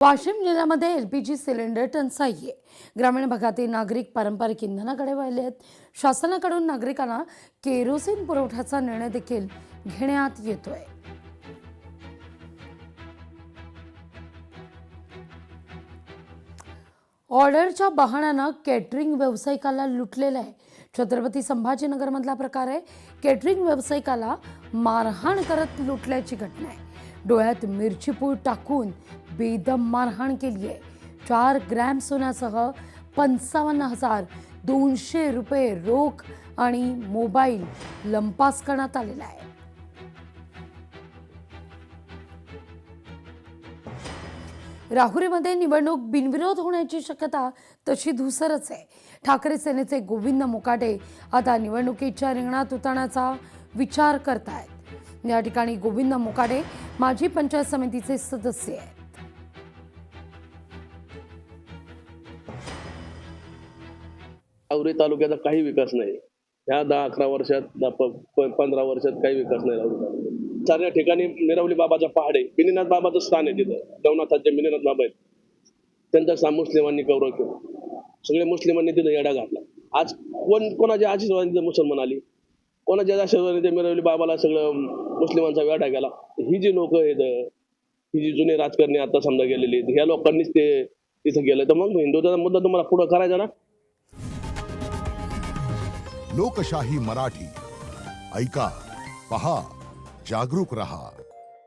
वाशिम जिल्ह्यामध्ये LPG cylinder टंचाई आहे। ग्रामीण भागातील नागरिक पारंपरिक इंधनाकडे वळले आहेत। शासनाकडून नागरिकांना केरोसिन पुरवठ्याचा निर्णय देखील घेण्यात येतोय। ऑर्डरच्या बहाण्यानं केटरिंग व्यावसायिकाला लुटलेलं आहे। छत्रपती संभाजीनगर मधला प्रकार आहे। केटरिंग व्यावसायिकाला मारहाण करत लुटल्याची घटना आहे। डोळ्यात मिरची पूड टाकून बेदम मारहाण केली आहे। 4 ग्रॅम सोन्यासह 55,200 रुपये रोख आणि मोबाईल लंपास करण्यात आलेला आहे। राहुरीमध्ये निवडणूक बिनविरोध होण्याची शक्यता तशी धुसरच आहे। ठाकरे सेनेचे गोविंद मुकाटे आता निवडणुकीच्या रिंगणात उतरण्याचा विचार करतायत। या ठिकाणी गोविंद मुकाटे माजी पंचायत समितीचे सदस्य आहेत। राहुरी तालुक्याचा काही विकास नाही। ह्या 10-11 वर्षात 15 वर्षात काही विकास नाही राहुरी तालुक्यात। चार ठिकाणी मिरवली बाबाचा पहाड आहे, मिनीनाथ बाबाचं स्थान आहे तिथं। नवनाथाचे मिनीनाथ बाबा आहेत, त्यांचा मुस्लिमांनी गौरव केला। सगळे मुस्लिमांनी तिथं येडा घातला। आज कोणाच्या आशीर्वादाने मुसलमान आली, कोणाच्या आशीर्वादाने ते मिरवली बाबाला सगळं मुस्लिमांचा वेडा गेला। ही जी लोक आहेत, ही जी जुने राजकारणी आता समजा गेलेली आहेत, ह्या लोकांनीच ते तिथं गेलं। तर मग हिंदुत्वाचा मुद्दा तुम्हाला पुढे करायचा ना। लोकशाही मराठी ऐका, पहा, जागरूक रहा।